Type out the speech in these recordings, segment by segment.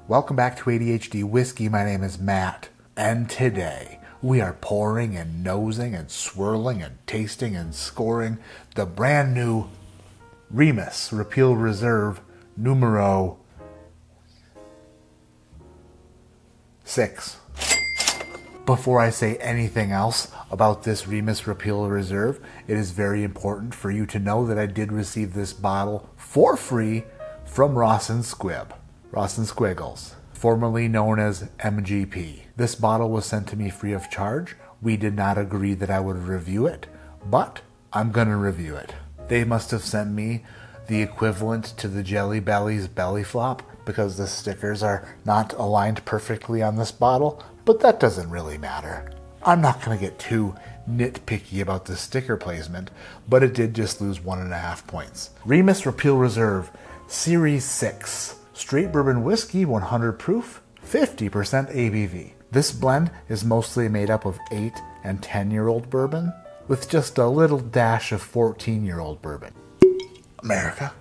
Welcome back to ADHD Whiskey. My name is Matt, and today we are pouring and nosing and swirling and tasting and scoring the brand new Remus Repeal Reserve numero 6. Before I say anything else about this Remus Repeal Reserve, it is very important for you to know that I did receive this bottle for free from Ross and Squibb. Ross and Squiggles, formerly known as MGP. This bottle was sent to me free of charge. We did not agree that I would review it, but I'm gonna review it. They must have sent me the equivalent to the Jelly Belly's belly flop because the stickers are not aligned perfectly on this bottle, but that doesn't really matter. I'm not gonna get too nitpicky about the sticker placement, but it did just lose 1.5 points. Remus Repeal Reserve, Series 6. Straight bourbon whiskey, 100 proof, 50% ABV. This blend is mostly made up of 8 and 10-year-old bourbon, with just a little dash of 14-year-old bourbon. America.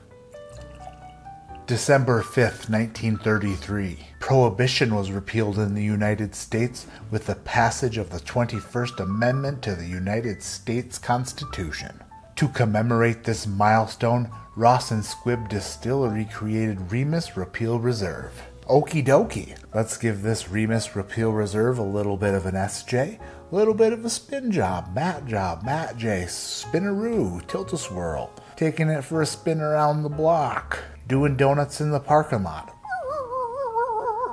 December 5th, 1933. Prohibition was repealed in the United States with the passage of the 21st Amendment to the United States Constitution. To commemorate this milestone, Ross and Squibb Distillery created Remus Repeal Reserve. Okie dokie, let's give this Remus Repeal Reserve a little bit of an SJ, a little bit of a spin job, Matt J, spinaroo, tilt-a-swirl, taking it for a spin around the block, doing donuts in the parking lot.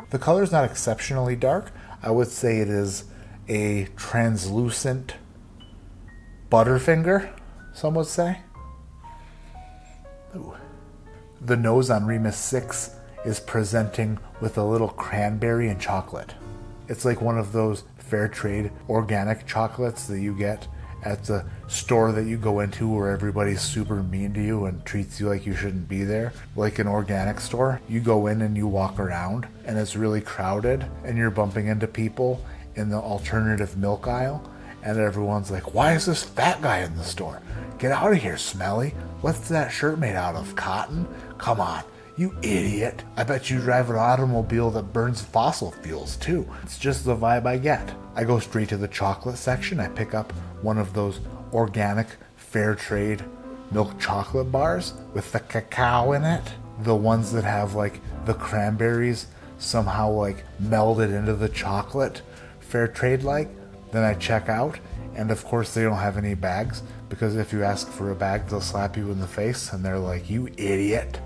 The color's not exceptionally dark. I would say it is a translucent Butterfinger, some would say. Ooh. The nose on Remus 6 is presenting with a little cranberry and chocolate. It's like one of those fair trade organic chocolates that you get at the store that you go into where everybody's super mean to you and treats you like you shouldn't be there. Like an organic store, you go in and you walk around and it's really crowded and you're bumping into people in the alternative milk aisle and everyone's like, why is this fat guy in the store? Get out of here, smelly. What's that shirt made out of? Cotton? Come on, you idiot. I bet you drive an automobile that burns fossil fuels too. It's just the vibe I get. I go straight to the chocolate section. I pick up one of those organic fair trade milk chocolate bars with the cacao in it. The ones that have like the cranberries somehow like melded into the chocolate, fair trade like. Then I check out, and of course they don't have any bags, because if you ask for a bag, they'll slap you in the face, and they're like, you idiot.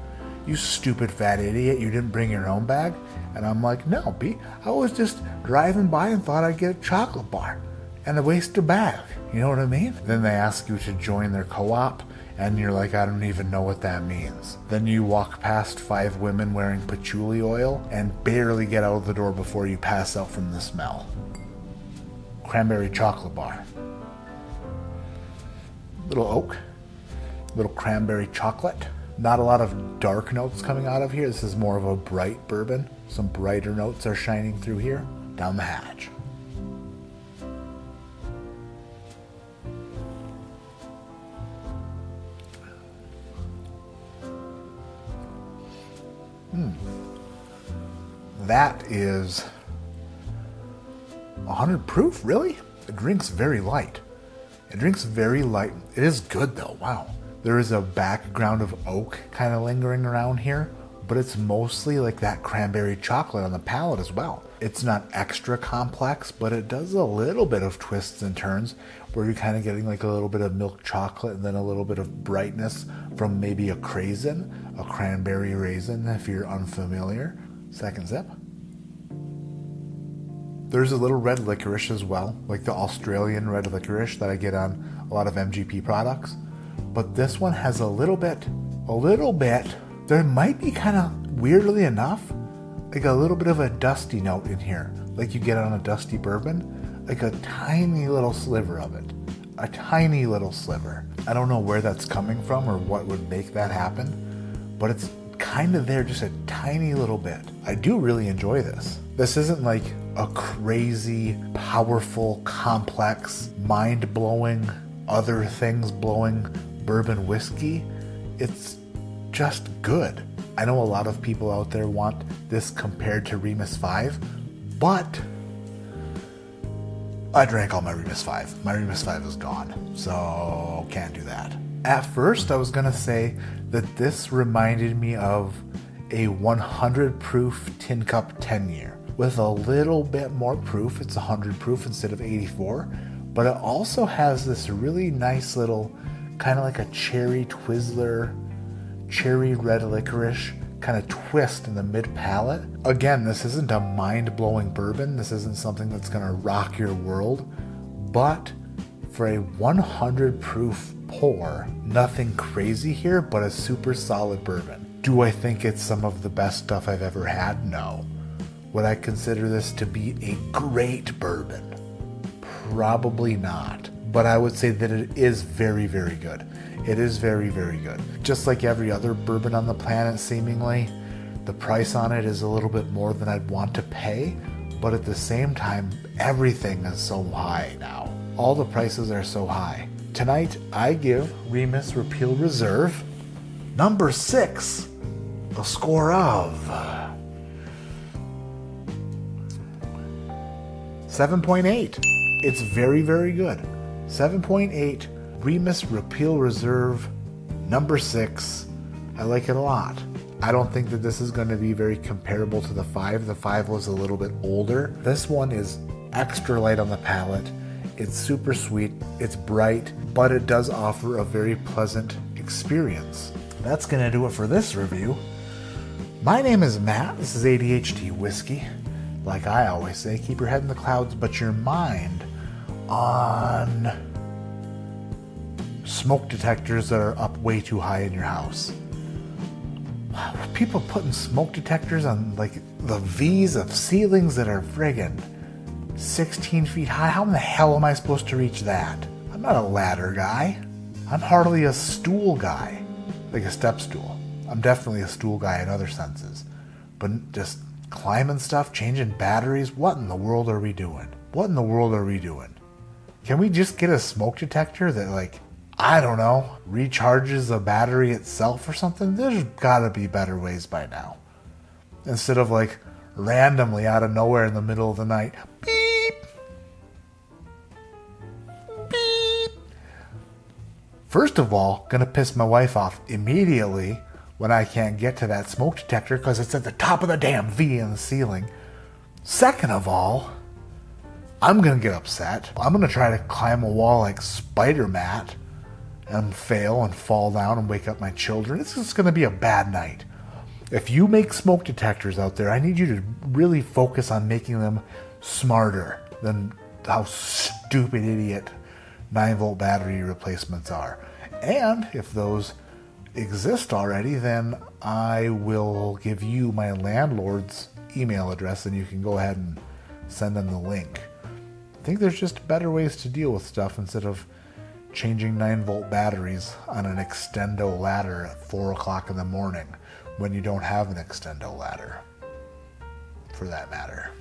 You stupid fat idiot, you didn't bring your own bag? And I'm like, no, B, I was just driving by and thought I'd get a chocolate bar, and a waste a bag, you know what I mean? Then they ask you to join their co-op, and you're like, I don't even know what that means. Then you walk past 5 women wearing patchouli oil, and barely get out of the door before you pass out from the smell. Cranberry chocolate bar. Little oak, little cranberry chocolate. Not a lot of dark notes coming out of here. This is more of a bright bourbon. Some brighter notes are shining through here, down the hatch. That is 100 proof, really? It drinks very light. It drinks very light. It is good though, wow. There is a background of oak kind of lingering around here, but it's mostly like that cranberry chocolate on the palate as well. It's not extra complex, but it does a little bit of twists and turns where you're kind of getting like a little bit of milk chocolate and then a little bit of brightness from maybe a craisin, a cranberry raisin if you're unfamiliar. Second sip. There's a little red licorice as well, like the Australian red licorice that I get on a lot of MGP products. But this one has a little bit, there might be kind of, weirdly enough, like a little bit of a dusty note in here, like you get on a dusty bourbon, like a tiny little sliver of it. A tiny little sliver. I don't know where that's coming from or what would make that happen, but it's kind of there, just a tiny little bit. I do really enjoy this. This isn't like a crazy, powerful, complex, mind-blowing, other things blowing bourbon whiskey. It's just good. I know a lot of people out there want this compared to Remus 5, but I drank all my Remus 5. My Remus 5 is gone, so can't do that. At first, I was going to say that this reminded me of a 100 proof tin cup 10 year. With a little bit more proof, it's 100 proof instead of 84, but it also has this really nice little, kind of like a cherry Twizzler, cherry red licorice kind of twist in the mid palate. Again, this isn't a mind-blowing bourbon. This isn't something that's going to rock your world, but for a 100 proof pour, nothing crazy here, but a super solid bourbon. Do I think it's some of the best stuff I've ever had? No. Would I consider this to be a great bourbon? Probably not. But I would say that it is very, very good. It is very, very good. Just like every other bourbon on the planet, seemingly, the price on it is a little bit more than I'd want to pay, but at the same time, everything is so high now. All the prices are so high. Tonight, I give Remus Repeal Reserve number 6 a score of 7.8. It's very, very good. 7.8, Remus Repeal Reserve number 6. I like it a lot. I don't think that this is going to be very comparable to the 5. The 5 was a little bit older. This one is extra light on the palate. It's super sweet, it's bright, but it does offer a very pleasant experience. That's going to do it for this review. My name is Matt. This is ADHD Whiskey. Like I always say, keep your head in the clouds, but your mind on smoke detectors that are up way too high in your house. Wow, people putting smoke detectors on like the V's of ceilings that are friggin' 16 feet high. How in the hell am I supposed to reach that? I'm not a ladder guy. I'm hardly a stool guy, like a step stool. I'm definitely a stool guy in other senses. But just climbing stuff, changing batteries, what in the world are we doing? What in the world are we doing? Can we just get a smoke detector that, like, I don't know, recharges the battery itself or something? There's gotta be better ways by now. Instead of like randomly out of nowhere in the middle of the night, beep, beep. First of all, gonna piss my wife off immediately when I can't get to that smoke detector because it's at the top of the damn V in the ceiling. Second of all, I'm gonna get upset. I'm gonna try to climb a wall like Spider-Man and fail and fall down and wake up my children. It's just gonna be a bad night. If you make smoke detectors out there, I need you to really focus on making them smarter than how stupid idiot 9-volt battery replacements are. And if those exist already, then I will give you my landlord's email address and you can go ahead and send them the link. I think there's just better ways to deal with stuff instead of changing 9-volt batteries on an extendo ladder at 4 o'clock in the morning when you don't have an extendo ladder, for that matter.